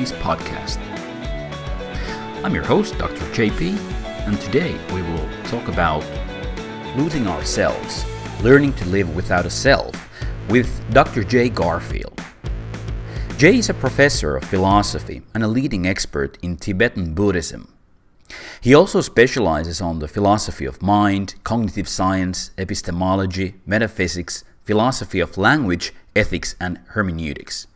Neuroscience podcast. I'm your host, Dr. JP, and today we will talk about losing ourselves, learning to live without a self, with Dr. J. Garfield. Jay is a professor of philosophy and a leading expert in Tibetan Buddhism. He also specializes on the philosophy of mind, cognitive science, epistemology, metaphysics, philosophy of language, ethics, and hermeneutics.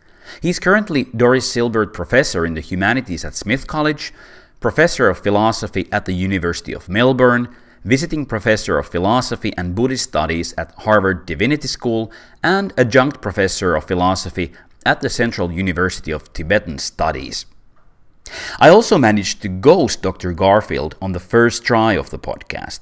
He is currently Doris Silbert Professor in the Humanities at Smith College, Professor of Philosophy at the University of Melbourne, Visiting Professor of Philosophy and Buddhist Studies at Harvard Divinity School, and Adjunct Professor of Philosophy at the Central University of Tibetan Studies. I also managed to ghost Dr. Garfield on the first try of the podcast.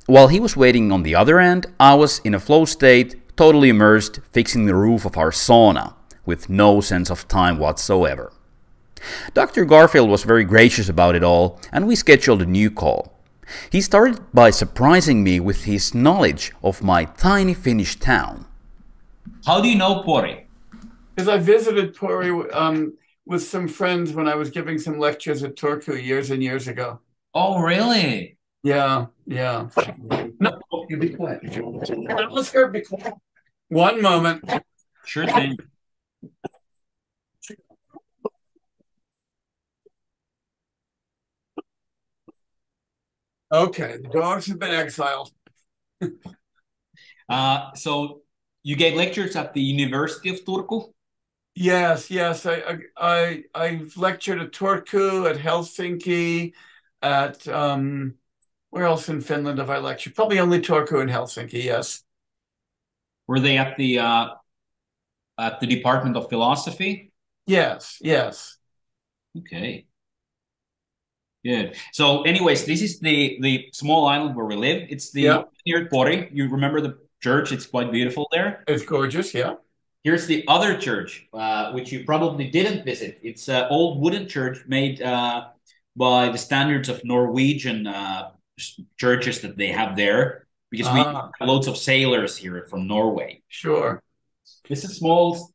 While he was waiting on the other end, I was in a flow state, totally immersed, fixing the roof of our sauna, with no sense of time whatsoever. Dr. Garfield was very gracious about it all, and we scheduled a new call. He started by surprising me with his knowledge of my tiny Finnish town. How do you know Pori? Because I visited Pori with some friends when I was giving some lectures at Turku years and years ago. Oh, really? Yeah. No, you be quiet. Let's go be quiet. One moment. Sure thing. Okay, the dogs have been exiled. So you gave lectures at the University of Turku? Yes. I've lectured at Turku, at Helsinki, at where else in Finland have I lectured? Probably only Turku and Helsinki. Yes. Were they at the Department of Philosophy? Yes. Okay. Good. So anyways, this is the small island where we live. It's near Pori. You remember the church? It's quite beautiful there. It's gorgeous, yeah. Here's the other church, which you probably didn't visit. It's an old wooden church made by the standards of Norwegian churches that they have there, because we have loads of sailors here from Norway. Sure. It's a small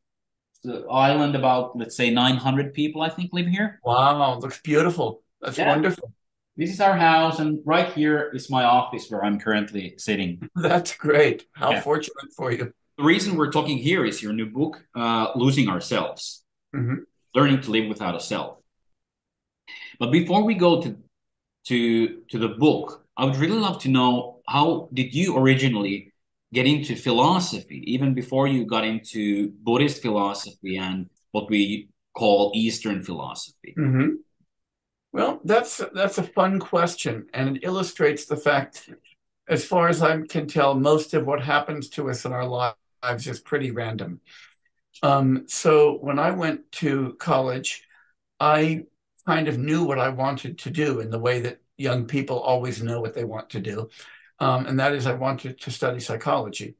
island, about, let's say, 900 people, I think, live here. Wow, looks beautiful. That's wonderful. This is our house, and right here is my office where I'm currently sitting. That's great. How fortunate for you. The reason we're talking here is your new book, Losing Ourselves, Learning to Live Without a Self. But before we go to the book, I would really love to know, how did you originally get into philosophy, even before you got into Buddhist philosophy and what we call Eastern philosophy? Well, that's a fun question, and it illustrates the fact, as far as I can tell, most of what happens to us in our lives is pretty random. So when I went to college, I kind of knew what I wanted to do in the way that young people always know what they want to do. And that is, I wanted to study psychology.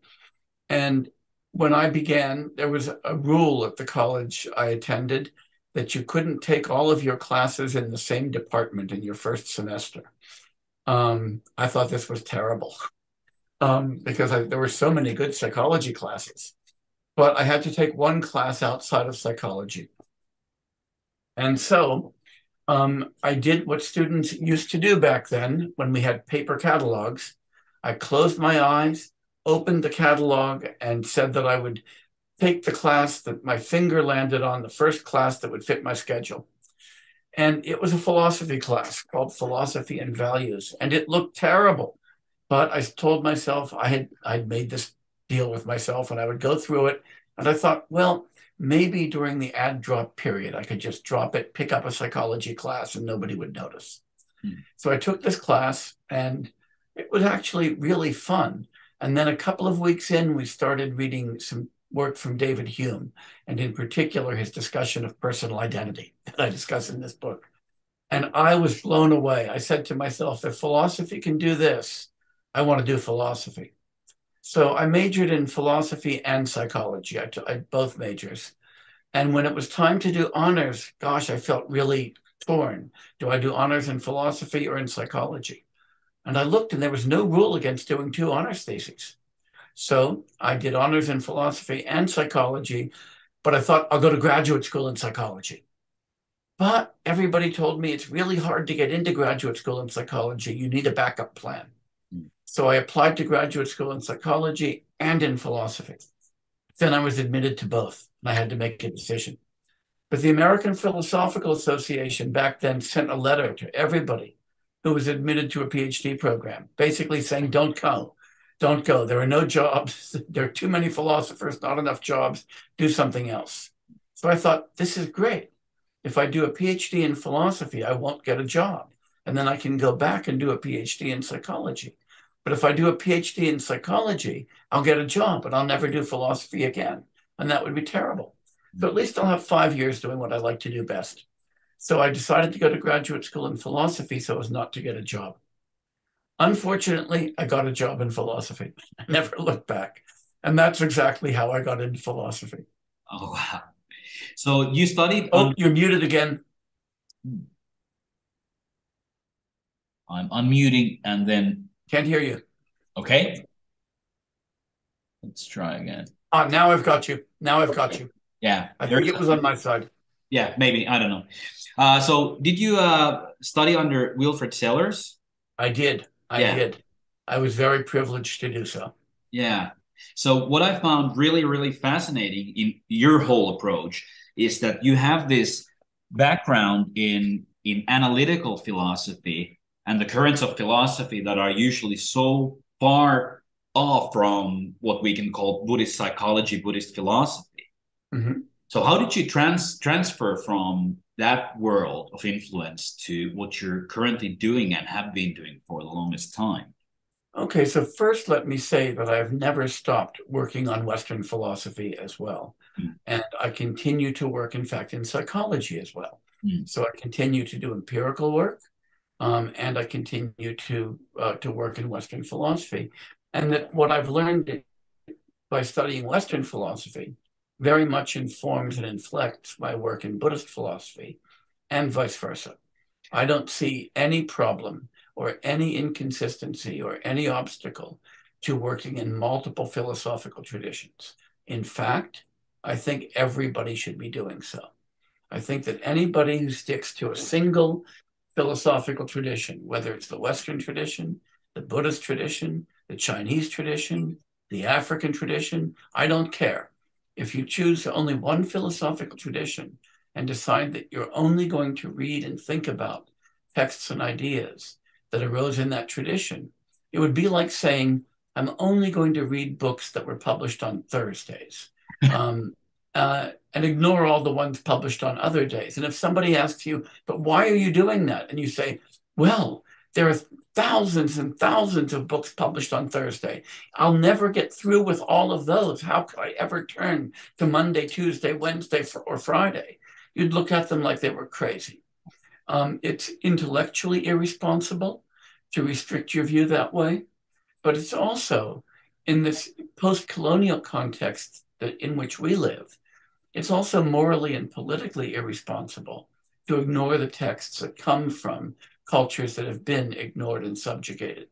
And when I began, there was a rule at the college I attended that you couldn't take all of your classes in the same department in your first semester. I thought this was terrible because there were so many good psychology classes, but I had to take one class outside of psychology. And so I did what students used to do back then when we had paper catalogs. I closed my eyes, opened the catalog, and said that I would take the class that my finger landed on, the first class that would fit my schedule. And it was a philosophy class called Philosophy and Values. And it looked terrible. But I told myself I'd made this deal with myself, and I would go through it. And I thought, well, maybe during the add drop period, I could just drop it, pick up a psychology class, and nobody would notice. So I took this class, and it was actually really fun. And then a couple of weeks in, we started reading some work from David Hume, and in particular, his discussion of personal identity that I discuss in this book. And I was blown away. I said to myself, if philosophy can do this, I want to do philosophy. So I majored in philosophy and psychology. I had both majors. And when it was time to do honors, gosh, I felt really torn. Do I do honors in philosophy or in psychology? And I looked, and there was no rule against doing two honors theses. So I did honors in philosophy and psychology, but I thought I'll go to graduate school in psychology. But everybody told me it's really hard to get into graduate school in psychology. You need a backup plan. So I applied to graduate school in psychology and in philosophy. Then I was admitted to both, and I had to make a decision. But the American Philosophical Association back then sent a letter to everybody who was admitted to a PhD program, basically saying, don't go. Don't go. There are no jobs. There are too many philosophers, not enough jobs. Do something else. So I thought, this is great. If I do a PhD in philosophy, I won't get a job. And then I can go back and do a PhD in psychology. But if I do a PhD in psychology, I'll get a job, but I'll never do philosophy again. And that would be terrible. So at least I'll have 5 years doing what I like to do best. So I decided to go to graduate school in philosophy so as not to get a job. Unfortunately, I got a job in philosophy. I never looked back. And that's exactly how I got into philosophy. Oh, wow. So you studied... Oh, you're muted again. I'm unmuting and then... Can't hear you. Okay. Let's try again. Now I've got you. Now I've got you. Yeah. I think it was on my side. Yeah, maybe. I don't know. So did you study under Wilfrid Sellars? I did. I did. I was very privileged to do so. Yeah. So what I found really, really fascinating in your whole approach is that you have this background in analytical philosophy and the currents of philosophy that are usually so far off from what we can call Buddhist psychology, Buddhist philosophy. Mm-hmm. So how did you transfer from that world of influence to what you're currently doing and have been doing for the longest time? Okay, so first let me say that I've never stopped working on Western philosophy as well. Mm. And I continue to work, in fact, in psychology as well. Mm. So I continue to do empirical work, and I continue to work in Western philosophy. And that what I've learned by studying Western philosophy very much informs and inflects my work in Buddhist philosophy and vice versa. I don't see any problem or any inconsistency or any obstacle to working in multiple philosophical traditions. In fact, I think everybody should be doing so. I think that anybody who sticks to a single philosophical tradition, whether it's the Western tradition, the Buddhist tradition, the Chinese tradition, the African tradition, I don't care. If you choose only one philosophical tradition and decide that you're only going to read and think about texts and ideas that arose in that tradition, it would be like saying, I'm only going to read books that were published on Thursdays and ignore all the ones published on other days. And if somebody asks you, but why are you doing that? And you say, well, there are thousands and thousands of books published on Thursday. I'll never get through with all of those. How could I ever turn to Monday, Tuesday, Wednesday, or Friday? You'd look at them like they were crazy. It's intellectually irresponsible to restrict your view that way, but it's also, in this post-colonial context in which we live, it's also morally and politically irresponsible to ignore the texts that come from cultures that have been ignored and subjugated.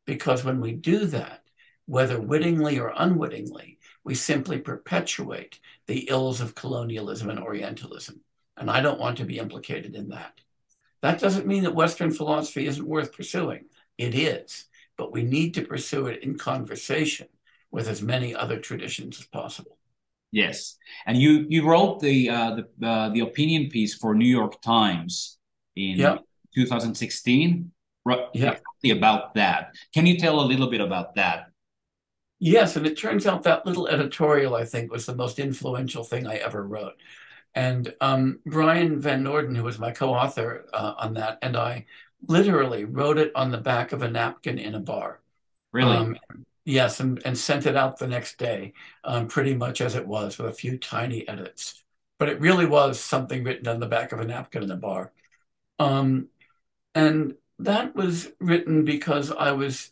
Because when we do that, whether wittingly or unwittingly, we simply perpetuate the ills of colonialism and Orientalism. And I don't want to be implicated in that. That doesn't mean that Western philosophy isn't worth pursuing. It is, but we need to pursue it in conversation with as many other traditions as possible. Yes, and you wrote the opinion piece for New York Times in 2016, exactly about that. Can you tell a little bit about that? Yes, and it turns out that little editorial, I think, was the most influential thing I ever wrote. And Brian Van Norden, who was my co-author on that, and I literally wrote it on the back of a napkin in a bar. Really? Yes, and sent it out the next day, pretty much as it was, with a few tiny edits. But it really was something written on the back of a napkin in a bar. And that was written because I was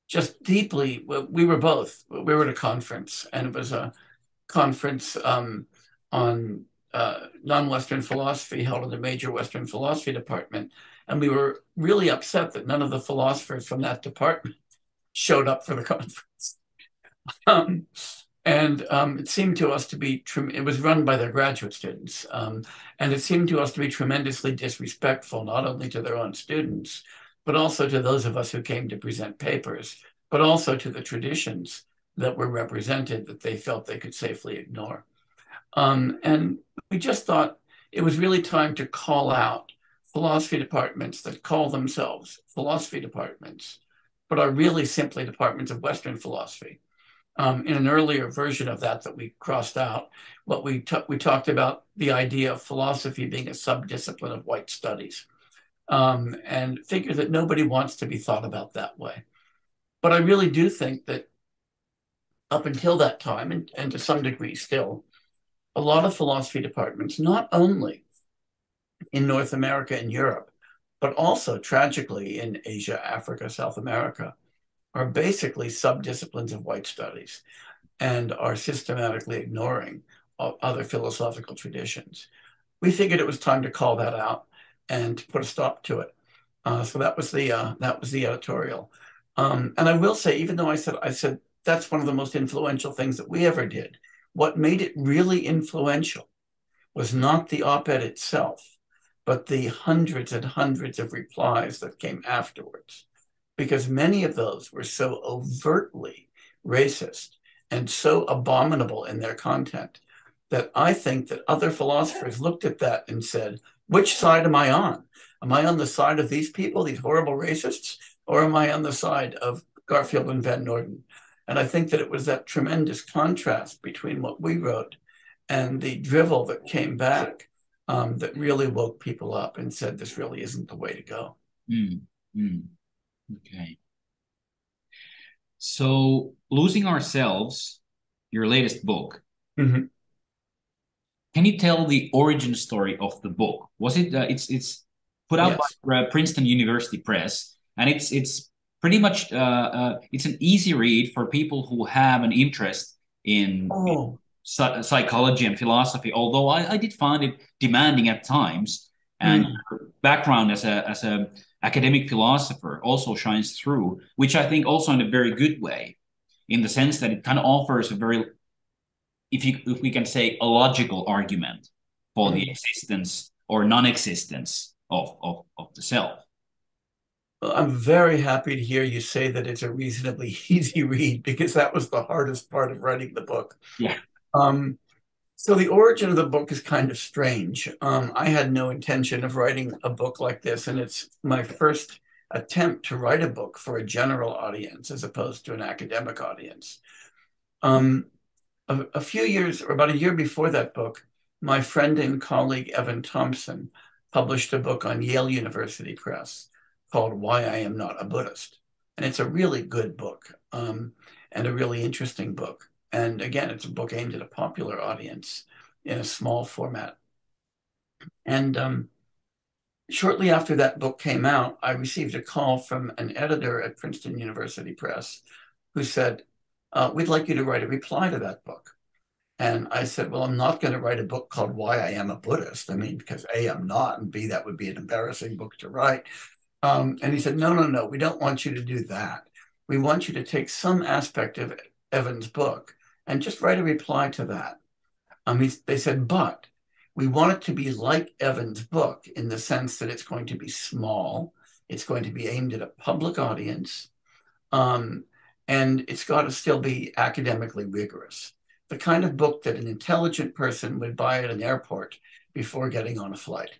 just deeply, we were at a conference, and it was a conference on non-Western philosophy held in the major Western philosophy department. And we were really upset that none of the philosophers from that department showed up for the conference. And it seemed to us to be, it was run by their graduate students. And it seemed to us to be tremendously disrespectful, not only to their own students, but also to those of us who came to present papers, but also to the traditions that were represented that they felt they could safely ignore. And we just thought it was really time to call out philosophy departments that call themselves philosophy departments, but are really simply departments of Western philosophy. In an earlier version of that we crossed out, what we talked about the idea of philosophy being a subdiscipline of white studies, and figure that nobody wants to be thought about that way. But I really do think that up until that time, and to some degree still, a lot of philosophy departments, not only in North America and Europe, but also tragically in Asia, Africa, South America, are basically subdisciplines of white studies and are systematically ignoring other philosophical traditions. We figured it was time to call that out and to put a stop to it. So that was the editorial. And I will say, even though I said that's one of the most influential things that we ever did, what made it really influential was not the op-ed itself, but the hundreds and hundreds of replies that came afterwards, because many of those were so overtly racist and so abominable in their content that I think that other philosophers looked at that and said, which side am I on? Am I on the side of these people, these horrible racists, or am I on the side of Garfield and Van Norden? And I think that it was that tremendous contrast between what we wrote and the drivel that came back that really woke people up and said, this really isn't the way to go. Okay. So, Losing Ourselves, your latest book. Mm-hmm. Can you tell the origin story of the book? Was it? It's put out by Princeton University Press, and it's pretty much it's an easy read for people who have an interest in psychology and philosophy. Although I did find it demanding at times, and your background as a academic philosopher also shines through, which I think also in a very good way, in the sense that it kind of offers a very, if we can say, a logical argument for the existence or non-existence of the self. Well, I'm very happy to hear you say that it's a reasonably easy read, because that was the hardest part of writing the book. Yeah. So the origin of the book is kind of strange. I had no intention of writing a book like this, and it's my first attempt to write a book for a general audience as opposed to an academic audience. A few years, or about a year before that book, my friend and colleague Evan Thompson published a book on Yale University Press called Why I Am Not a Buddhist. And it's a really good book, and a really interesting book. And again, it's a book aimed at a popular audience in a small format. And shortly after that book came out, I received a call from an editor at Princeton University Press who said, we'd like you to write a reply to that book. And I said, well, I'm not going to write a book called Why I Am a Buddhist. I mean, because A, I'm not, and B, that would be an embarrassing book to write. And he said, no, we don't want you to do that. We want you to take some aspect of Evan's book and just write a reply to that. They said, but we want it to be like Evan's book in the sense that it's going to be small, it's going to be aimed at a public audience, and it's got to still be academically rigorous. The kind of book that an intelligent person would buy at an airport before getting on a flight.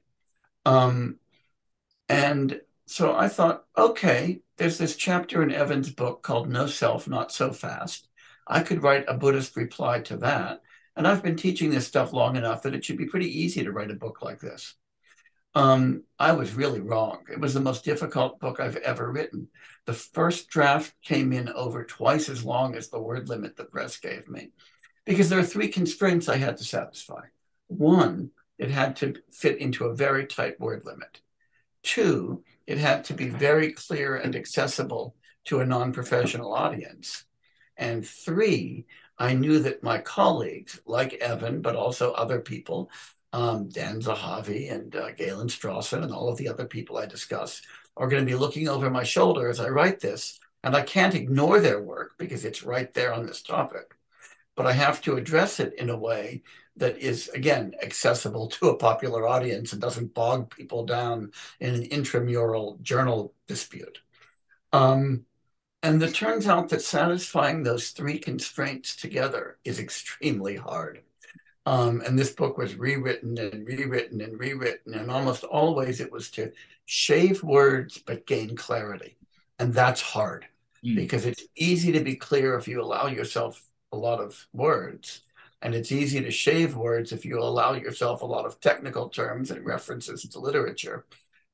And so I thought, okay, there's this chapter in Evan's book called No Self, Not So Fast. I could write a Buddhist reply to that. And I've been teaching this stuff long enough that it should be pretty easy to write a book like this. I was really wrong. It was the most difficult book I've ever written. The first draft came in over twice as long as the word limit the press gave me, because there are three constraints I had to satisfy. One, it had to fit into a very tight word limit. Two, it had to be very clear and accessible to a non-professional audience. And three, I knew that my colleagues, like Evan, but also other people, Dan Zahavi and Galen Strawson and all of the other people I discuss, are going to be looking over my shoulder as I write this. And I can't ignore their work because it's right there on this topic. but I have to address it in a way that is, again, accessible to a popular audience and doesn't bog people down in an intramural journal dispute. And it turns out that satisfying those three constraints together is extremely hard. And this book was rewritten and rewritten and rewritten, and almost always it was to shave words but gain clarity. And that's hard because it's easy to be clear if you allow yourself a lot of words. And it's easy to shave words if you allow yourself a lot of technical terms and references to literature.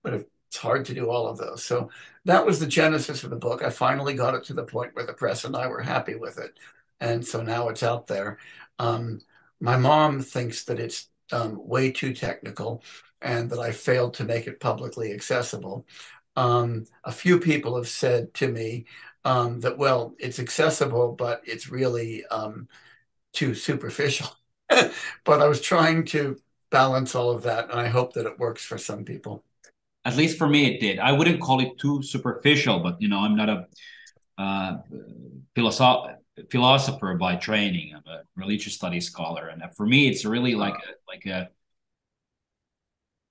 But it's hard to do all of those. So that was the genesis of the book. I finally got it to the point where the press and I were happy with it. And so now it's out there. My mom thinks that it's way too technical and that I failed to make it publicly accessible. A few people have said to me that, well, it's accessible, but it's really too superficial. But I was trying to balance all of that, and I hope that it works for some people. At least for me, it did. I wouldn't call it too superficial, but I'm not a philosopher by training. I'm a religious studies scholar, and for me, it's really like a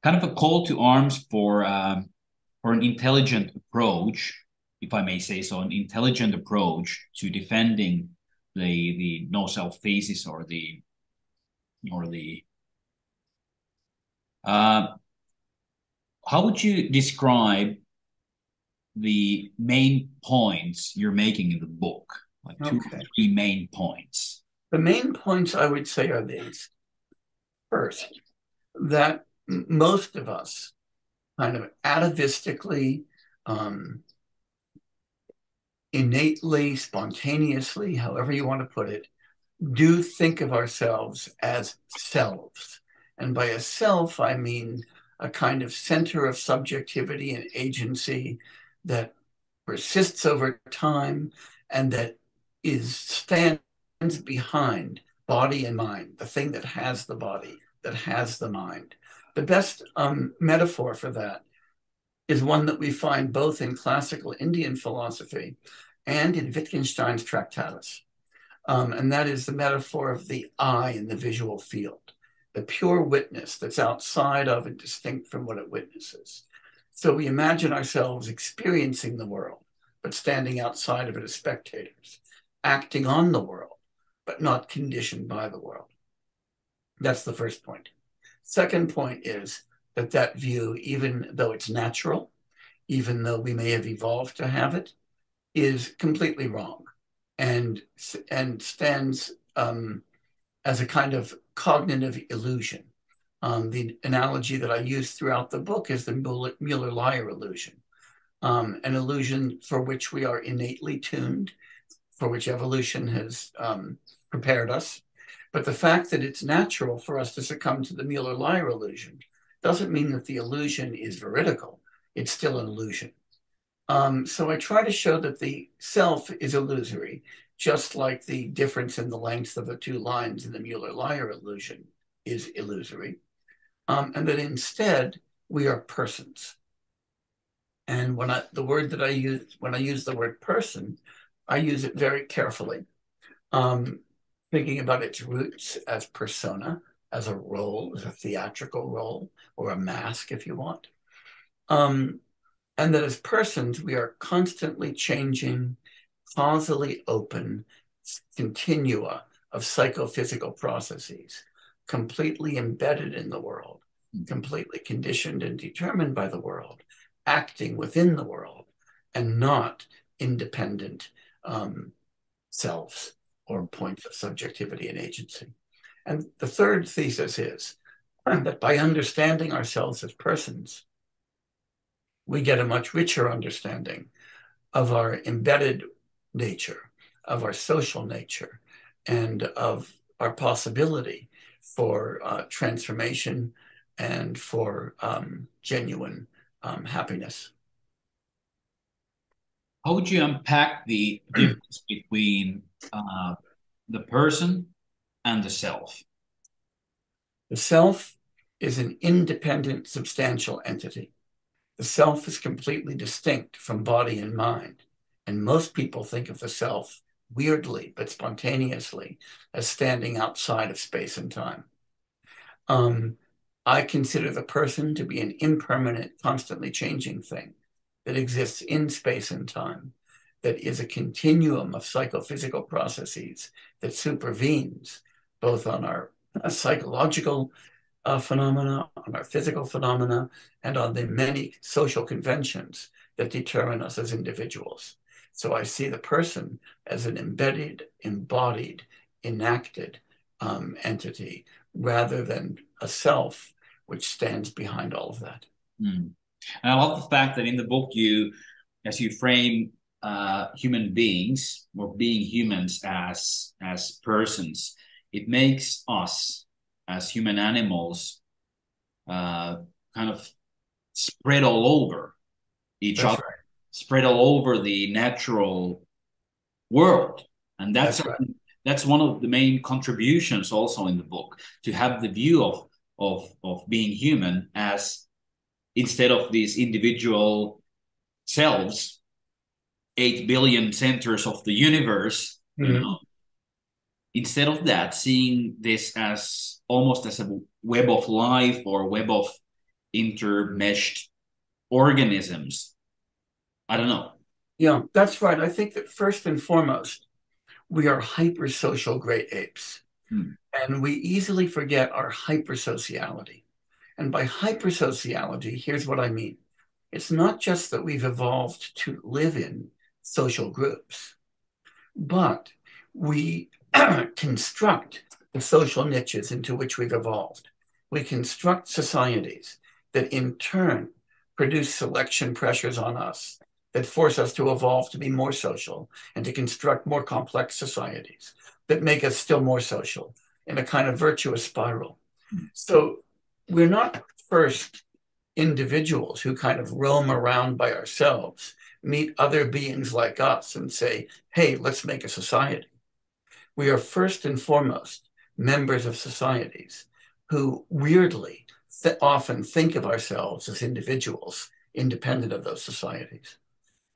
kind of a call to arms for an intelligent approach, if I may say so, an intelligent approach to defending the no self thesis or the how would you describe the main points you're making in the book? Like two or three main points. The main points I would say are these. First, that most of us kind of atavistically, innately, spontaneously, however you want to put it, do think of ourselves as selves. And by a self, I mean a kind of center of subjectivity and agency that persists over time and that stands behind body and mind, the thing that has the body, that has the mind. The best metaphor for that is one that we find both in classical Indian philosophy and in Wittgenstein's Tractatus. And that is the metaphor of the eye in the visual field, the pure witness that's outside of and distinct from what it witnesses. So we imagine ourselves experiencing the world, but standing outside of it as spectators, acting on the world, but not conditioned by the world. That's the first point. Second point is that view, even though it's natural, even though we may have evolved to have it, is completely wrong and stands as a kind of cognitive illusion. The analogy that I use throughout the book is the Mueller-Lyer illusion, an illusion for which we are innately tuned, for which evolution has prepared us. But the fact that it's natural for us to succumb to the Mueller-Lyer illusion doesn't mean that the illusion is veridical. It's still an illusion. So I try to show that the self is illusory, just like the difference in the length of the two lines in the Mueller-Lyer illusion is illusory, and that instead we are persons. And when I use the word person, I use it very carefully, thinking about its roots as persona, as a role, as a theatrical role, or a mask, if you want. And that as persons, we are constantly changing, causally open continua of psychophysical processes, completely embedded in the world, completely conditioned and determined by the world, acting within the world, and not independent selves or points of subjectivity and agency. And the third thesis is that by understanding ourselves as persons, we get a much richer understanding of our embedded nature, of our social nature, and of our possibility for transformation and for genuine happiness. How would you unpack the difference between the person and the self? The self is an independent, substantial entity. The self is completely distinct from body and mind. And most people think of the self weirdly but spontaneously as standing outside of space and time. I consider the person to be an impermanent, constantly changing thing that exists in space and time, that is a continuum of psychophysical processes that supervenes both on our psychological phenomena, on our physical phenomena, and on the many social conventions that determine us as individuals. So I see the person as an embedded, embodied, enacted entity rather than a self which stands behind all of that. Mm. And I love the fact that in the book as you frame human beings or being humans as persons, it makes us as human animals kind of spread all over each other, right. Spread all over the natural world, and that's one of the main contributions also in the book, to have the view of being human as, instead of these individual selves, 8 billion centers of the universe, you know, instead of that, seeing this as almost as a web of life or a web of intermeshed organisms. I don't know. Yeah, that's right. I think that first and foremost, we are hypersocial great apes. And we easily forget our hypersociality. And by hypersociality, here's what I mean. It's not just that we've evolved to live in social groups, but we construct the social niches into which we've evolved. We construct societies that in turn produce selection pressures on us that force us to evolve to be more social and to construct more complex societies that make us still more social in a kind of virtuous spiral. So we're not first individuals who kind of roam around by ourselves, meet other beings like us and say, hey, let's make a society. We are first and foremost members of societies who weirdly often think of ourselves as individuals independent of those societies.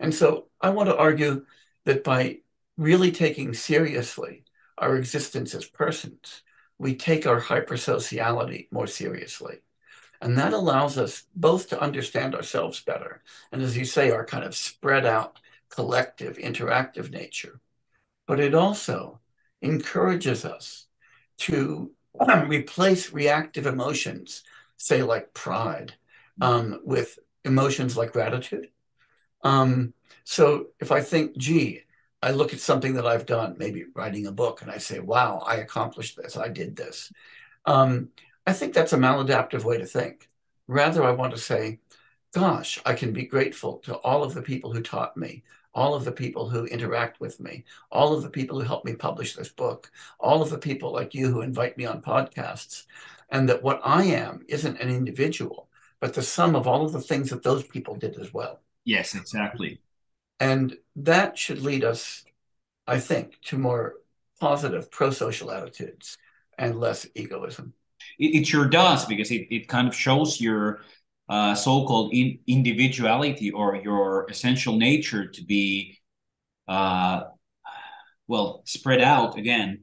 And so I want to argue that by really taking seriously our existence as persons, we take our hypersociality more seriously. And that allows us both to understand ourselves better, and as you say, our kind of spread out, collective, interactive nature. But it also encourages us to replace reactive emotions, say like pride, with emotions like gratitude. So if I think, gee, I look at something that I've done, maybe writing a book, and I say, wow, I accomplished this, I did this. I think that's a maladaptive way to think. Rather, I want to say, gosh, I can be grateful to all of the people who taught me, all of the people who interact with me, all of the people who helped me publish this book, all of the people like you who invite me on podcasts, and that what I am isn't an individual, but the sum of all of the things that those people did as well. Yes, exactly. And that should lead us, I think, to more positive pro-social attitudes and less egoism. It sure does, because it kind of shows your so-called individuality or your essential nature to be, well, spread out again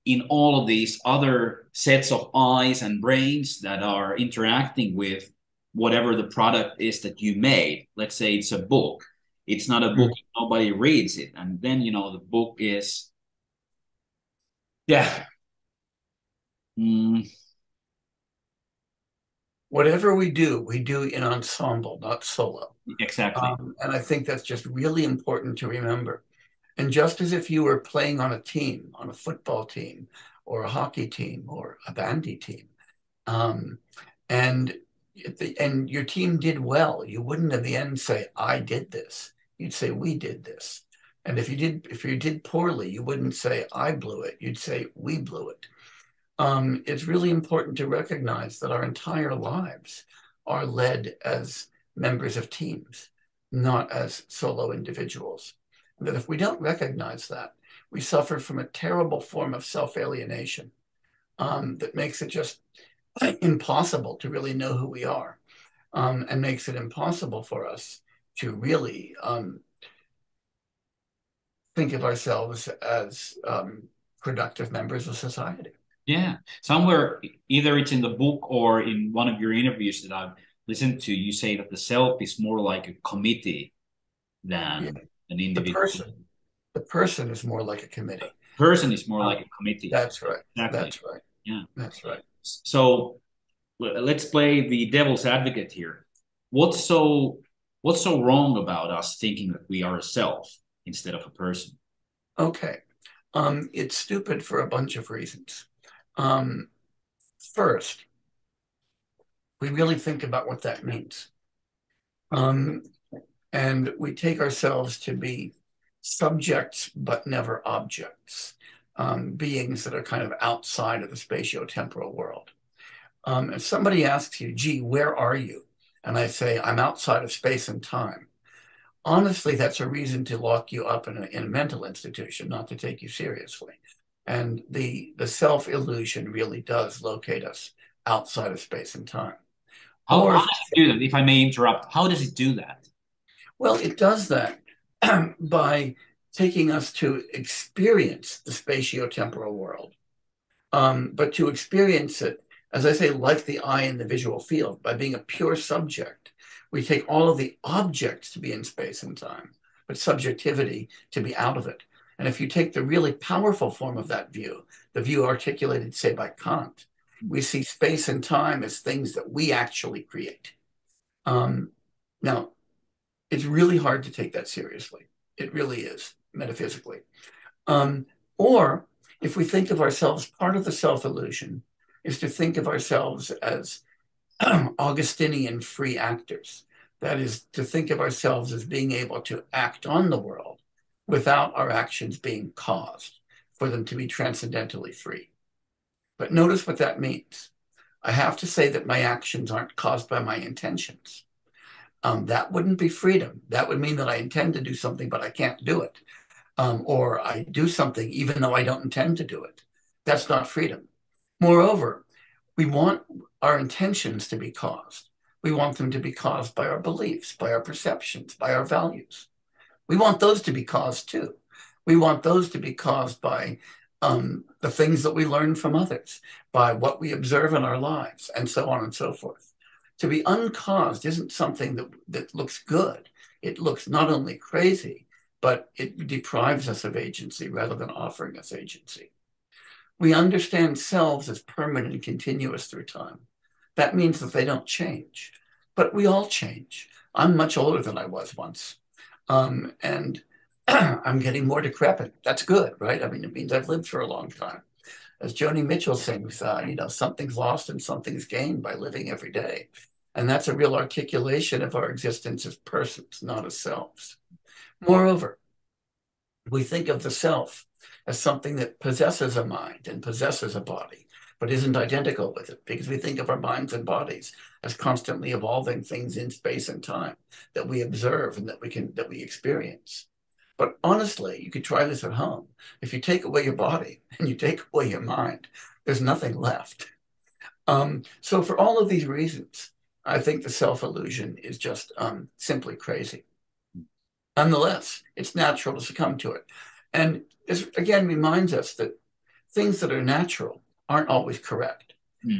in all of these other sets of eyes and brains that are interacting with whatever the product is that you made. Let's say it's a book. It's not a book, nobody reads it. And then, you know, the book is, yeah. Whatever we do in ensemble, not solo. Exactly. And I think that's just really important to remember. And just as if you were playing on a team, on a football team or a hockey team or a bandy team, and your team did well, you wouldn't at the end say, I did this. You'd say, we did this. And if you did poorly, you wouldn't say, I blew it. You'd say, we blew it. It's really important to recognize that our entire lives are led as members of teams, not as solo individuals. And that if we don't recognize that, we suffer from a terrible form of self-alienation that makes it just impossible to really know who we are, and makes it impossible for us to really think of ourselves as productive members of society. Yeah. Somewhere, either it's in the book or in one of your interviews that I've listened to, you say that the self is more like a committee than an individual. The person is more like a committee. Person is more like a committee. That's right. Exactly. That's right. Yeah. That's right. So let's play the devil's advocate here. What's so wrong about us thinking that we are a self instead of a person? Okay. It's stupid for a bunch of reasons. First, we really think about what that means. And we take ourselves to be subjects, but never objects, beings that are kind of outside of the spatio-temporal world. If somebody asks you, gee, where are you? And I say, I'm outside of space and time. Honestly, that's a reason to lock you up in a mental institution, not to take you seriously. And the self-illusion really does locate us outside of space and time. How does it do that? If I may interrupt, how does it do that? Well, it does that by taking us to experience the spatio-temporal world, but to experience it, as I say, like the eye in the visual field, by being a pure subject. We take all of the objects to be in space and time, but subjectivity to be out of it. And if you take the really powerful form of that view, the view articulated, say, by Kant, we see space and time as things that we actually create. Now, it's really hard to take that seriously. It really is, metaphysically. Or if we think of ourselves, part of the self-illusion is to think of ourselves as Augustinian free actors. That is, to think of ourselves as being able to act on the world without our actions being caused, for them to be transcendentally free. But notice what that means. I have to say that my actions aren't caused by my intentions. That wouldn't be freedom. That would mean that I intend to do something, but I can't do it. Or I do something even though I don't intend to do it. That's not freedom. Moreover, we want our intentions to be caused. We want them to be caused by our beliefs, by our perceptions, by our values. We want those to be caused too. We want those to be caused by the things that we learn from others, by what we observe in our lives, and so on and so forth. To be uncaused isn't something that looks good. It looks not only crazy, but it deprives us of agency rather than offering us agency. We understand selves as permanent and continuous through time. That means that they don't change, but we all change. I'm much older than I was once, and I'm getting more decrepit. That's good, right? I mean, it means I've lived for a long time. As Joni Mitchell sings, something's lost and something's gained by living every day. And that's a real articulation of our existence as persons, not as selves. Moreover, we think of the self as something that possesses a mind and possesses a body, but isn't identical with it, because we think of our minds and bodies as constantly evolving things in space and time that we observe and that we experience. But honestly, you could try this at home. If you take away your body and you take away your mind, there's nothing left. So for all of these reasons, I think the self-illusion is just simply crazy. Nonetheless, it's natural to succumb to it. And this, again, reminds us that things that are natural aren't always correct.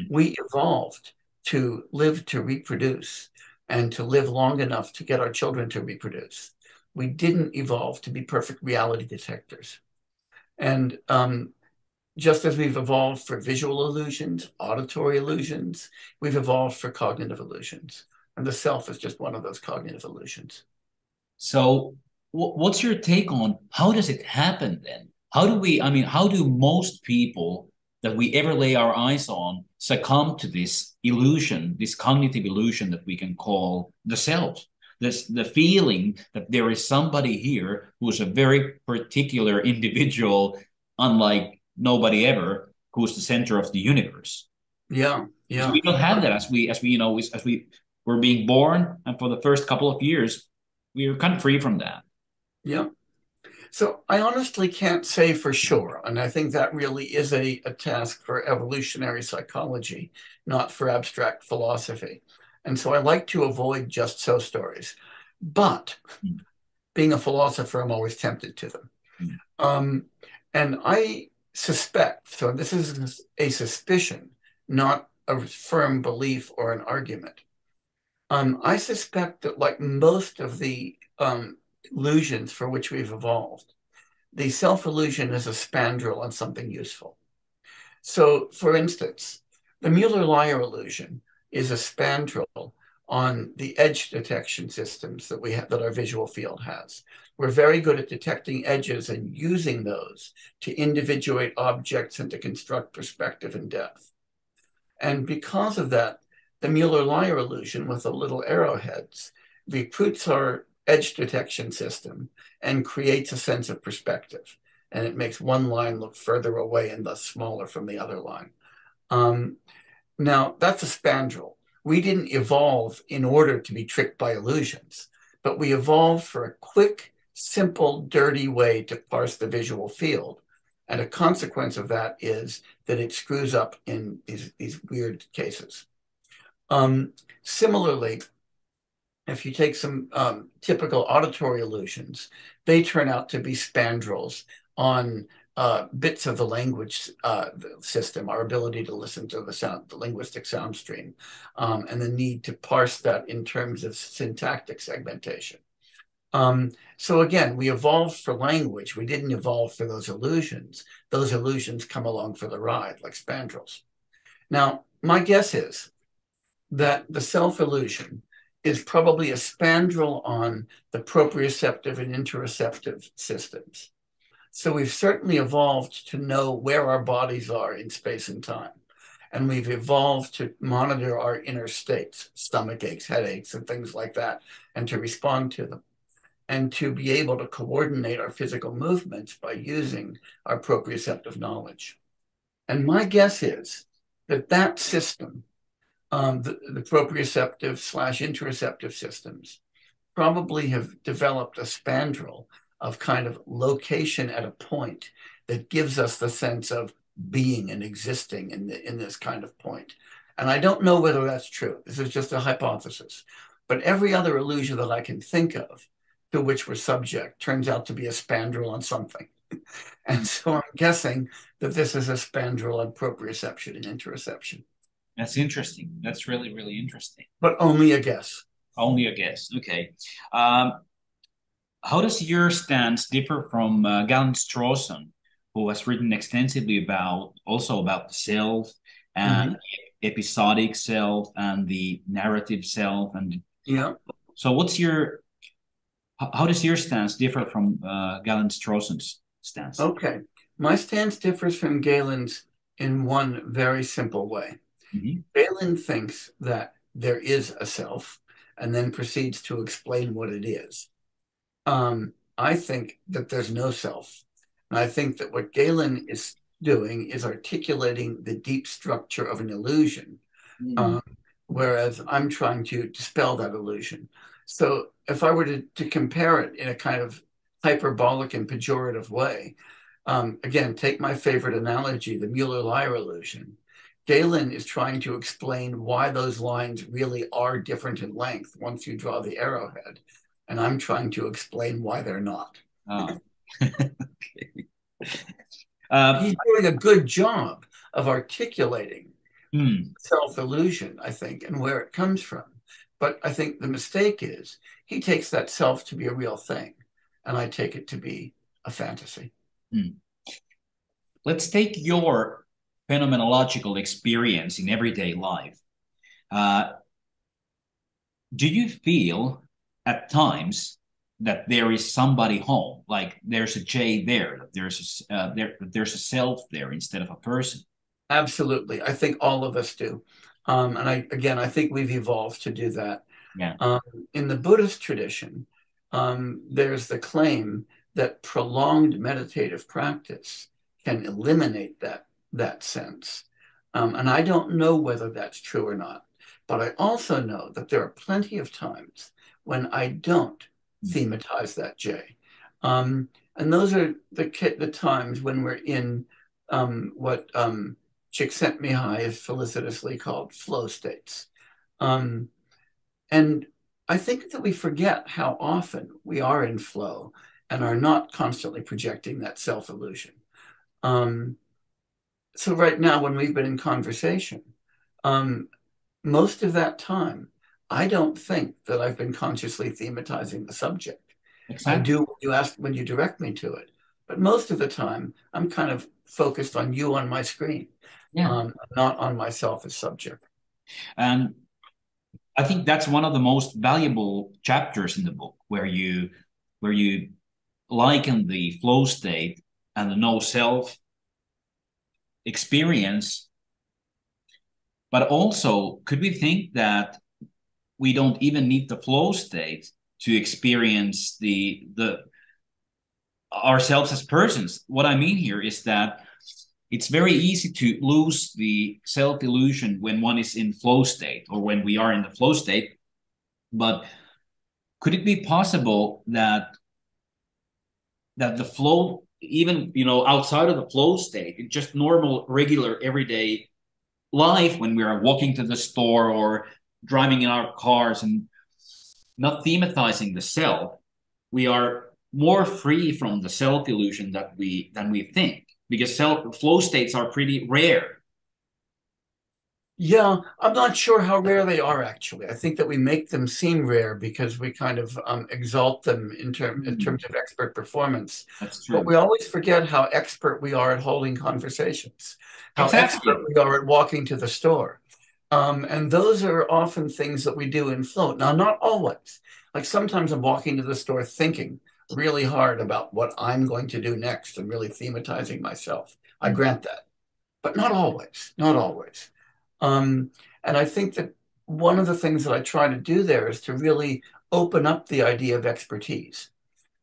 We evolved to live to reproduce and to live long enough to get our children to reproduce. We didn't evolve to be perfect reality detectors. And just as we've evolved for visual illusions, auditory illusions, we've evolved for cognitive illusions. And the self is just one of those cognitive illusions. So what's your take on how does it happen then? How do most people that we ever lay our eyes on succumb to this illusion, this cognitive illusion that we can call the self? The feeling that there is somebody here who's a very particular individual, unlike nobody ever, who's the center of the universe. Yeah. So we don't have that as we were being born, and for the first couple of years, we were kind of free from that. Yeah. So I honestly can't say for sure, and I think that really is a task for evolutionary psychology, not for abstract philosophy. And so I like to avoid just so stories. But being a philosopher, I'm always tempted to them. And I suspect, so this is a suspicion, not a firm belief or an argument. I suspect that, like most of the illusions for which we've evolved, the self-illusion is a spandrel on something useful. So, for instance, the Mueller-Lyer illusion is a spandrel on the edge detection systems that we have, that our visual field has. We're very good at detecting edges and using those to individuate objects and to construct perspective and depth. And because of that, the Mueller-Lyer illusion with the little arrowheads recruits our edge detection system and creates a sense of perspective. And it makes one line look further away and thus smaller from the other line. Now, that's a spandrel. We didn't evolve in order to be tricked by illusions, but we evolved for a quick, simple, dirty way to parse the visual field. And a consequence of that is that it screws up in these weird cases. Similarly, if you take some typical auditory illusions, they turn out to be spandrels on bits of the language system, our ability to listen to the sound, the linguistic sound stream, and the need to parse that in terms of syntactic segmentation. So again, we evolved for language. We didn't evolve for those illusions. Those illusions come along for the ride, like spandrels. Now, my guess is that the self-illusion is probably a spandrel on the proprioceptive and interoceptive systems. So we've certainly evolved to know where our bodies are in space and time. And we've evolved to monitor our inner states, stomach aches, headaches, and things like that, and to respond to them, and to be able to coordinate our physical movements by using our proprioceptive knowledge. And my guess is that that system, the proprioceptive / interoceptive systems, probably have developed a spandrel of kind of location at a point that gives us the sense of being and existing in this kind of point. And I don't know whether that's true. This is just a hypothesis. But every other illusion that I can think of to which we're subject turns out to be a spandrel on something. And so I'm guessing that this is a spandrel on proprioception and interoception. That's interesting. That's really, really interesting. But only a guess. Only a guess. Okay. How does your stance differ from Galen Strawson, who has written extensively about the self and episodic self and the narrative self? And yeah. So how does your stance differ from Galen Strawson's stance? Okay. My stance differs from Galen's in one very simple way. Galen thinks that there is a self and then proceeds to explain what it is. I think that there's no self. And I think that what Galen is doing is articulating the deep structure of an illusion, whereas I'm trying to dispel that illusion. So if I were to compare it in a kind of hyperbolic and pejorative way, again, take my favorite analogy, the Mueller-Lyer illusion. Galen is trying to explain why those lines really are different in length once you draw the arrowhead. And I'm trying to explain why they're not. Oh. Okay. He's doing a good job of articulating self-illusion, I think, and where it comes from. But I think the mistake is he takes that self to be a real thing, and I take it to be a fantasy. Let's take your phenomenological experience in everyday life. Do you feel at times that there is somebody home, like there's a J there, that there's a self there instead of a person? Absolutely. I think all of us do. And I think we've evolved to do that. Yeah. In the Buddhist tradition, there's the claim that prolonged meditative practice can eliminate that sense. And I don't know whether that's true or not. But I also know that there are plenty of times when I don't thematize that J. And those are the times when we're in what Csikszentmihalyi is felicitously called flow states. And I think that we forget how often we are in flow and are not constantly projecting that self-illusion. So right now, when we've been in conversation, most of that time, I don't think that I've been consciously thematizing the subject. Exactly. I do when you direct me to it. But most of the time, I'm kind of focused on you on my screen, not on myself as subject. And I think that's one of the most valuable chapters in the book, where you liken the flow state and the no self experience. But also, could we think that we don't even need the flow state to experience the ourselves as persons? What I mean here is that it's very easy to lose the self-illusion when one is in flow state, or when we are in the flow state. But could it be possible that the flow, even outside of the flow state, in just normal, regular, everyday life, when we are walking to the store or driving in our cars and not thematizing the self, we are more free from the self-illusion than we think, because flow states are pretty rare. Yeah, I'm not sure how rare they are, actually. I think that we make them seem rare because we kind of exalt them in terms of expert performance. That's true. But we always forget how expert we are at holding conversations, how Exactly. expert we are at walking to the store. And those are often things that we do in flow. Now, not always. Like sometimes I'm walking to the store thinking really hard about what I'm going to do next and really thematizing myself. I grant that. But not always, not always. And I think that one of the things that I try to do there is to really open up the idea of expertise,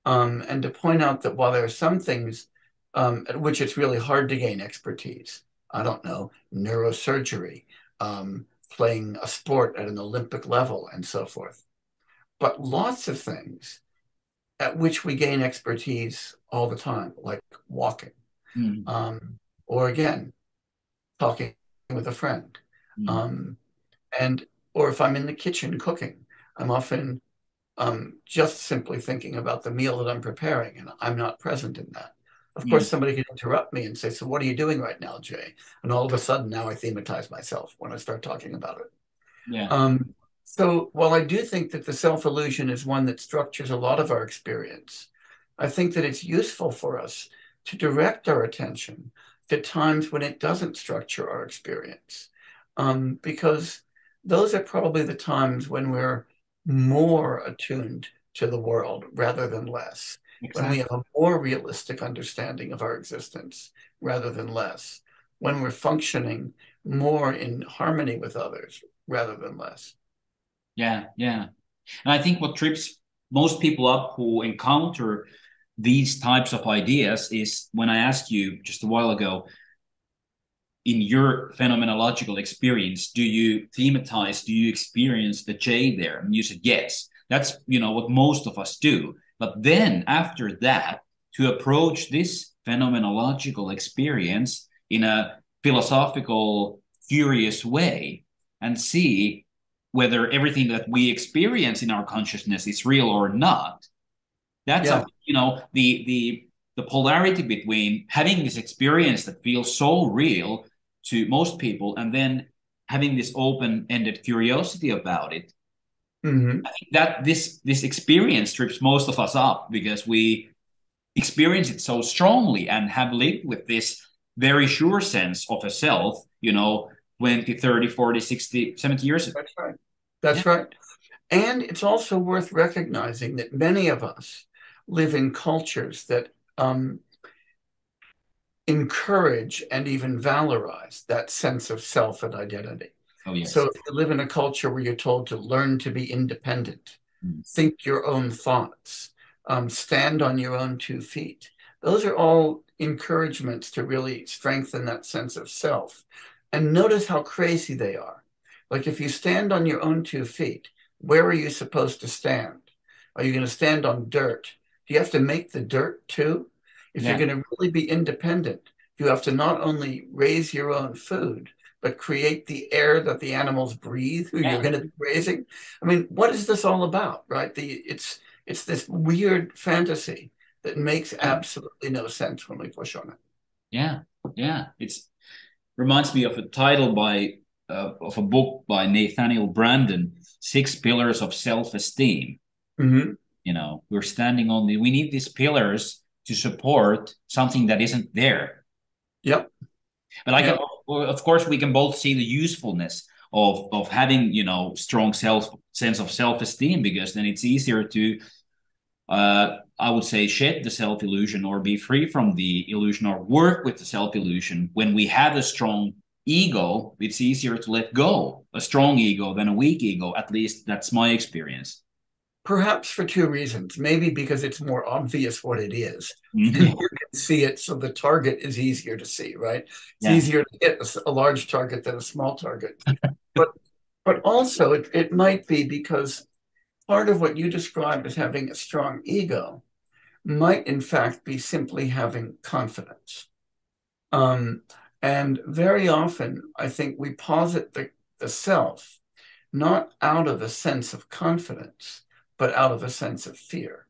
and to point out that while there are some things at which it's really hard to gain expertise, I don't know, neurosurgery, playing a sport at an Olympic level, and so forth, but lots of things at which we gain expertise all the time, like walking, or again, talking with a friend. Or if I'm in the kitchen cooking, I'm often just simply thinking about the meal that I'm preparing, and I'm not present in that. Of course, somebody can interrupt me and say, "So what are you doing right now, Jay?" And all of a sudden, now I thematize myself when I start talking about it. Yeah. So while I do think that the self-illusion is one that structures a lot of our experience, I think that it's useful for us to direct our attention to times when it doesn't structure our experience. Because those are probably the times when we're more attuned to the world rather than less, when we have a more realistic understanding of our existence rather than less, when we're functioning more in harmony with others rather than less. Yeah. And I think what trips most people up who encounter these types of ideas is when I asked you just a while ago, in your phenomenological experience, do you thematize, do you experience the J there? And you said yes. That's what most of us do. But then after that, to approach this phenomenological experience in a philosophical, curious way and see whether everything that we experience in our consciousness is real or not. That's the polarity between having this experience that feels so real to most people and then having this open-ended curiosity about it. I think that this experience trips most of us up because we experience it so strongly and have lived with this very sure sense of a self, 20, 30, 40, 60, 70 years ago. That's right. That's right. And it's also worth recognizing that many of us live in cultures that encourage and even valorize that sense of self and identity. Oh, yes. So if you live in a culture where you're told to learn to be independent, think your own thoughts, stand on your own 2 feet, those are all encouragements to really strengthen that sense of self. And notice how crazy they are. Like if you stand on your own 2 feet, where are you supposed to stand? Are you going to stand on dirt? Do you have to make the dirt too? If you're going to really be independent, you have to not only raise your own food, but create the air that the animals breathe who you're going to be raising. I mean, what is this all about, right? It's this weird fantasy that makes absolutely no sense when we push on it. Yeah, yeah. It's reminds me of a title by of a book by Nathaniel Branden, Six Pillars of Self-Esteem. You know, we're standing on we need these pillars to support something that isn't there. Yep. But of course, we can both see the usefulness of having, you know, strong sense of self-esteem, because then it's easier to I would say shed the self-illusion or be free from the illusion or work with the self-illusion. When we have a strong ego, it's easier to let go a strong ego than a weak ego. At least that's my experience. Perhaps for two reasons. Maybe because it's more obvious what it is. You can see it, so the target is easier to see, right? It's easier to hit a large target than a small target. But also it might be because part of what you described as having a strong ego might in fact be simply having confidence. And very often, I think we posit the self not out of a sense of confidence, but out of a sense of fear.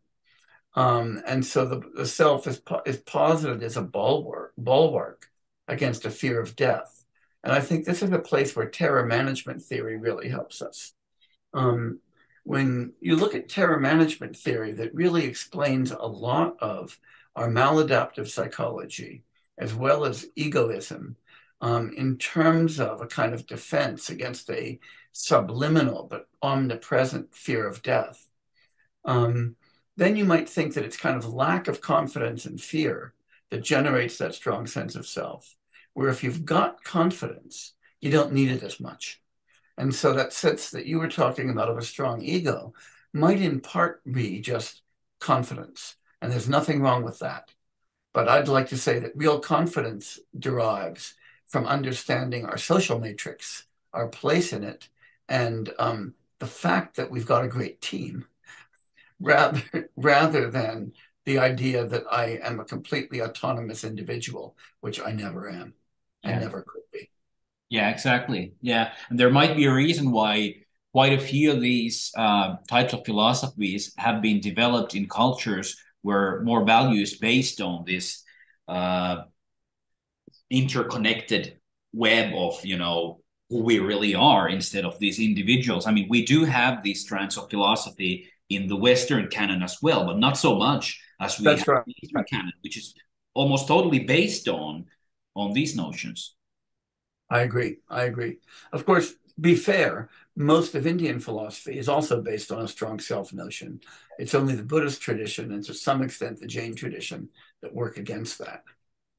And so the self is posited as a bulwark against a fear of death. And I think this is a place where terror management theory really helps us. When you look at terror management theory, that really explains a lot of our maladaptive psychology, as well as egoism, in terms of a kind of defense against a subliminal but omnipresent fear of death. Then you might think that it's kind of lack of confidence and fear that generates that strong sense of self, where if you've got confidence, you don't need it as much. And so that sense that you were talking about of a strong ego might in part be just confidence, and there's nothing wrong with that. But I'd like to say that real confidence derives from understanding our social matrix, our place in it, and the fact that we've got a great team, rather than the idea that I am a completely autonomous individual, which I never am and never could be. Yeah, exactly. Yeah, and there might be a reason why quite a few of these types of philosophies have been developed in cultures where more value is based on this interconnected web of, you know, who we really are instead of these individuals. I mean, we do have these strands of philosophy in the Western canon as well, but not so much as we have the Eastern canon, which is almost totally based on these notions. I agree. Of course, be fair, most of Indian philosophy is also based on a strong self notion. It's only the Buddhist tradition and to some extent the Jain tradition that work against that.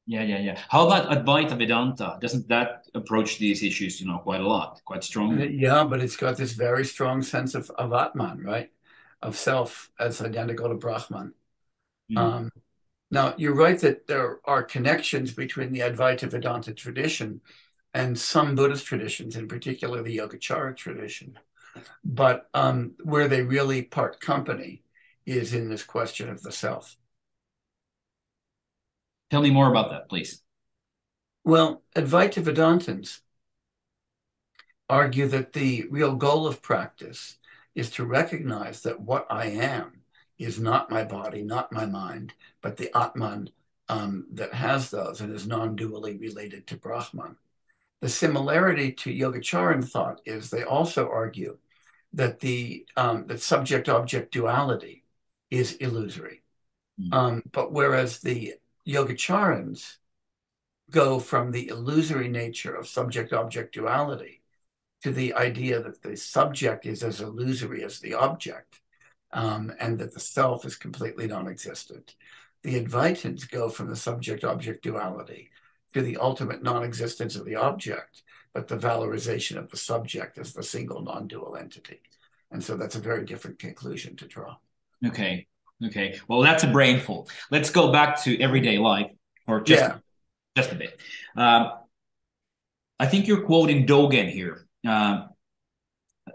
Yeah. How about Advaita Vedanta? Doesn't that approach these issues, you know, quite a lot, quite strongly? Yeah, but it's got this very strong sense of Atman, right? Of self as identical to Brahman. Now, you're right that there are connections between the Advaita Vedanta tradition and some Buddhist traditions, in particular the Yogacara tradition. But where they really part company is in this question of the self. Tell me more about that, please. Well, Advaita Vedantins argue that the real goal of practice is to recognize that what I am is not my body, not my mind, but the Atman that has those and is non-dually related to Brahman. The similarity to Yogacharan thought is they also argue that that subject-object duality is illusory. But whereas the Yogacharans go from the illusory nature of subject-object duality to the idea that the subject is as illusory as the object, and that the self is completely non-existent. The Advaitins go from the subject-object duality to the ultimate non-existence of the object, but the valorization of the subject as the single non-dual entity. And so that's a very different conclusion to draw. Okay. Well, that's a brainful. Let's go back to everyday life, or just a bit. I think you're quoting Dogen here.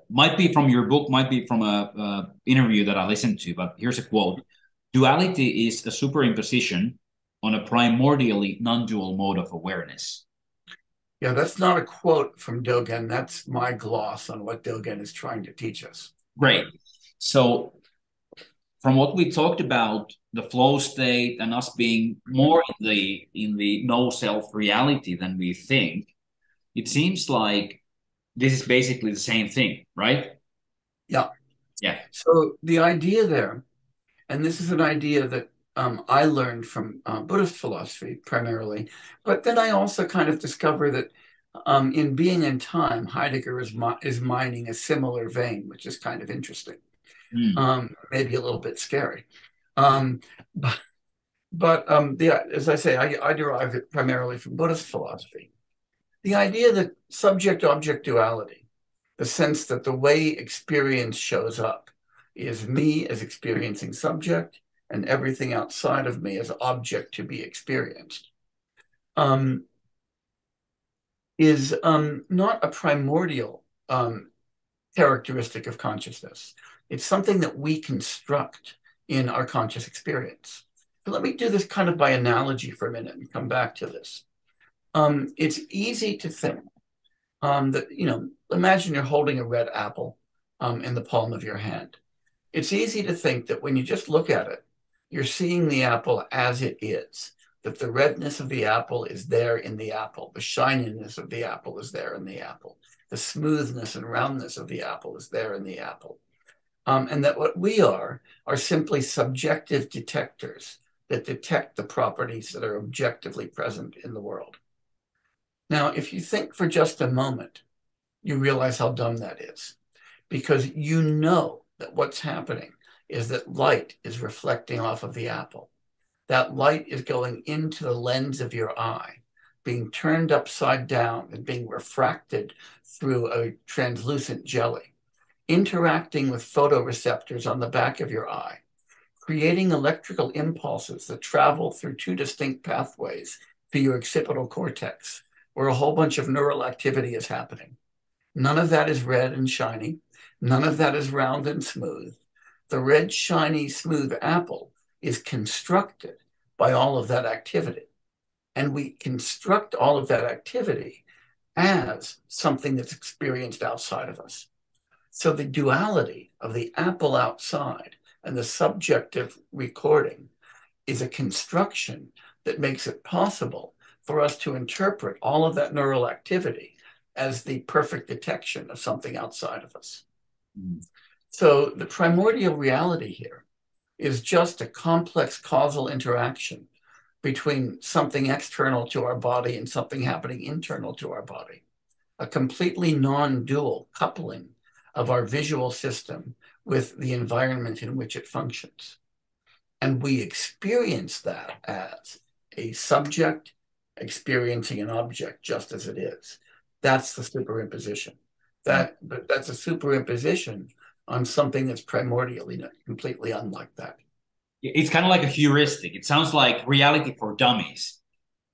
Might be from your book, might be from a interview that I listened to, but here's a quote. Duality is a superimposition on a primordially non-dual mode of awareness. Yeah, that's not a quote from Dogen. That's my gloss on what Dogen is trying to teach us. Great. So from what we talked about, the flow state and us being more in the no self reality than we think, it seems like this is basically the same thing, right? Yeah. Yeah. So the idea there, and this is an idea that I learned from Buddhist philosophy primarily, but then I also kind of discovered that in Being and Time, Heidegger is mining a similar vein, which is kind of interesting, maybe a little bit scary. But as I say, I derive it primarily from Buddhist philosophy. The idea that subject-object duality, the sense that the way experience shows up is me as experiencing subject and everything outside of me as object to be experienced, is not a primordial characteristic of consciousness. It's something that we construct in our conscious experience. But let me do this kind of by analogy for a minute and come back to this. It's easy to think that, imagine you're holding a red apple in the palm of your hand. It's easy to think that when you just look at it, you're seeing the apple as it is, that the redness of the apple is there in the apple, the shininess of the apple is there in the apple, the smoothness and roundness of the apple is there in the apple. And that what we are simply subjective detectors that detect the properties that are objectively present in the world. Now, if you think for just a moment, you realize how dumb that is, because you know that what's happening is that light is reflecting off of the apple. That light is going into the lens of your eye, being turned upside down and being refracted through a translucent jelly, interacting with photoreceptors on the back of your eye, creating electrical impulses that travel through two distinct pathways to your occipital cortex, where a whole bunch of neural activity is happening. None of that is red and shiny. None of that is round and smooth. The red, shiny, smooth apple is constructed by all of that activity. And we construct all of that activity as something that's experienced outside of us. So the duality of the apple outside and the subjective recording is a construction that makes it possible for us to interpret all of that neural activity as the perfect detection of something outside of us. So the primordial reality here is just a complex causal interaction between something external to our body and something happening internal to our body, a completely non-dual coupling of our visual system with the environment in which it functions. And we experience that as a subject experiencing an object just as it is. That's the superimposition. That's a superimposition on something that's primordially completely unlike that. It's kind of like a heuristic. It sounds like reality for dummies.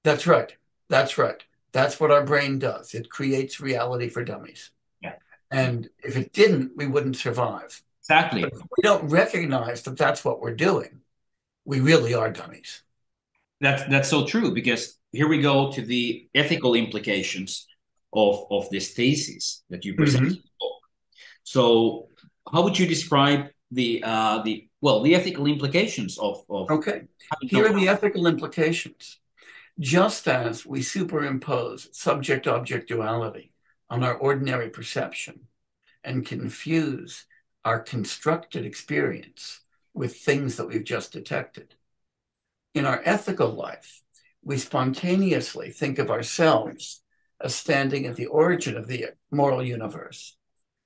That's right. That's right. That's what our brain does. It creates reality for dummies. Yeah. And if it didn't, we wouldn't survive. Exactly. But if we don't recognize that that's what we're doing, we really are dummies. That's so true, because here we go to the ethical implications of this thesis that you presented. So how would you describe the ethical implications of okay, here are the ethical implications. Just as we superimpose subject-object duality on our ordinary perception and confuse our constructed experience with things that we've just detected, in our ethical life, we spontaneously think of ourselves as standing at the origin of the moral universe,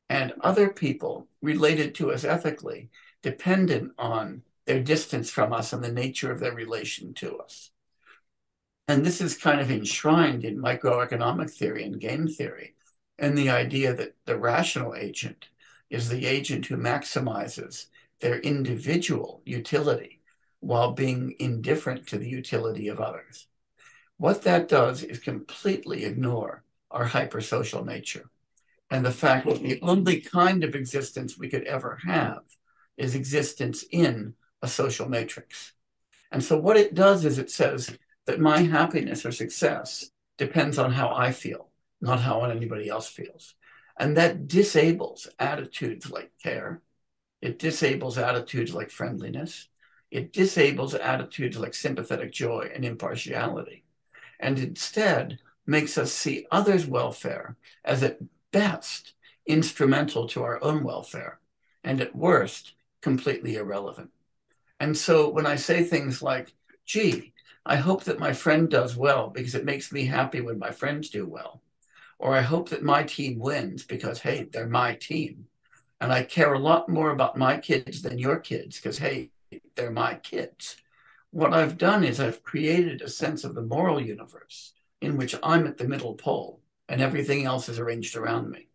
and other people related to us ethically dependent on their distance from us and the nature of their relation to us. And this is kind of enshrined in microeconomic theory and game theory, and the idea that the rational agent is the agent who maximizes their individual utility while being indifferent to the utility of others. What that does is completely ignore our hypersocial nature and the fact that the only kind of existence we could ever have is existence in a social matrix. And so what it does is it says that my happiness or success depends on how I feel, not how anybody else feels. And that disables attitudes like care, It disables attitudes like friendliness. It disables attitudes like sympathetic joy and impartiality, and instead makes us see others' welfare as at best instrumental to our own welfare, and at worst, completely irrelevant. And so when I say things like, gee, I hope that my friend does well because it makes me happy when my friends do well, or I hope that my team wins because, hey, they're my team. And I care a lot more about my kids than your kids because, hey, they're my kids. What I've done is I've created a sense of the moral universe in which I'm at the middle pole and everything else is arranged around me.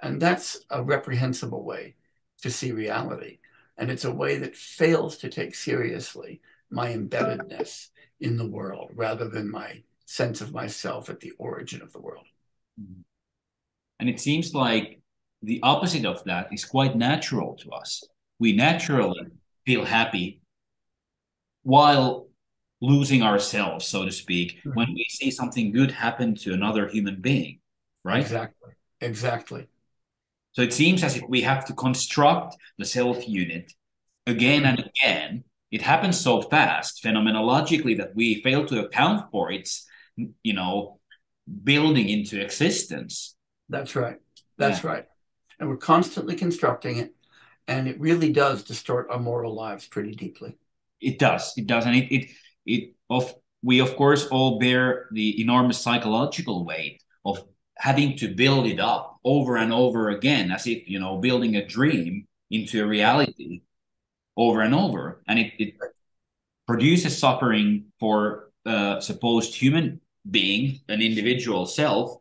And that's a reprehensible way to see reality. And it's a way that fails to take seriously my embeddedness in the world rather than my sense of myself at the origin of the world. And it seems like the opposite of that is quite natural to us. We naturally feel happy while losing ourselves, so to speak, when we see something good happen to another human being, right? Exactly. Exactly. So it seems as if we have to construct the self unit again and again. It happens so fast, phenomenologically, that we fail to account for its, building into existence. That's right. That's right. And we're constantly constructing it, and it really does distort our moral lives pretty deeply. It does. It does. And we of course all bear the enormous psychological weight of having to build it up over and over again, as if, building a dream into a reality over and over. And it produces suffering for a supposed human being, an individual self,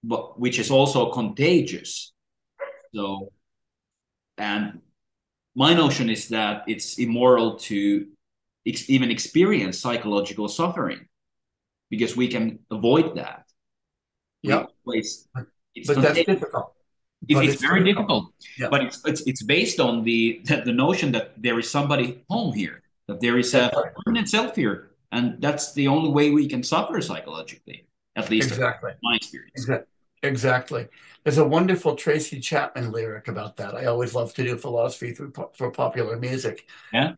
but which is also contagious. So, and my notion is that it's immoral to even experience psychological suffering because we can avoid that. Yeah, but that's difficult. It's very difficult. Yeah. But it's based on the notion that there is somebody home here, that there is a permanent self here, and that's the only way we can suffer psychologically, at least in my experience. Exactly. There's a wonderful Tracy Chapman lyric about that. I always love to do philosophy for popular music. Yeah.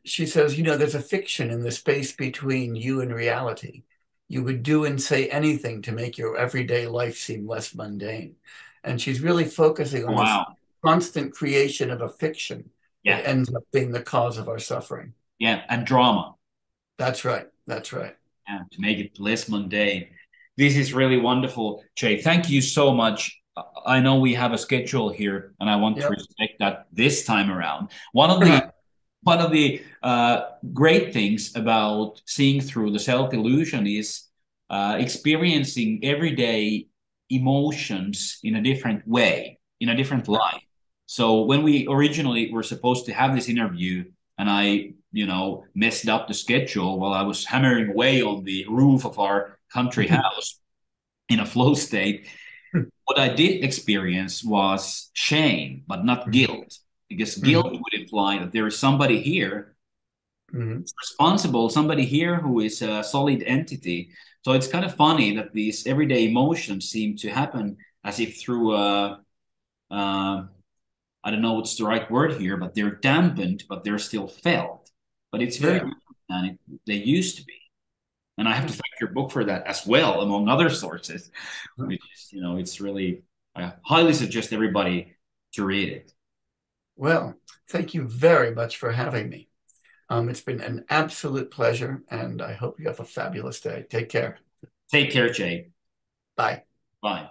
She says, there's a fiction in the space between you and reality. You would do and say anything to make your everyday life seem less mundane. And she's really focusing on this constant creation of a fiction that ends up being the cause of our suffering. Yeah, and drama. That's right. That's right. Yeah, to make it less mundane. This is really wonderful, Jay. Thank you so much. I know we have a schedule here, and I want to respect that this time around. One of the great things about seeing through the self-illusion is experiencing everyday emotions in a different way, in a different light. So when we originally were supposed to have this interview, and I, messed up the schedule while I was hammering away on the roof of our country house in a flow state, what I did experience was shame, but not guilt, because guilt would imply that there is somebody here responsible, somebody here who is a solid entity. So it's kind of funny that these everyday emotions seem to happen as if through I don't know what's the right word here, but they're dampened, but they're still felt. But it's very different than they used to be. And I have to thank your book for that as well, among other sources, which is, it's really, I highly suggest everybody to read it. Well, thank you very much for having me. It's been an absolute pleasure, and I hope you have a fabulous day. Take care. Take care, Jay. Bye. Bye.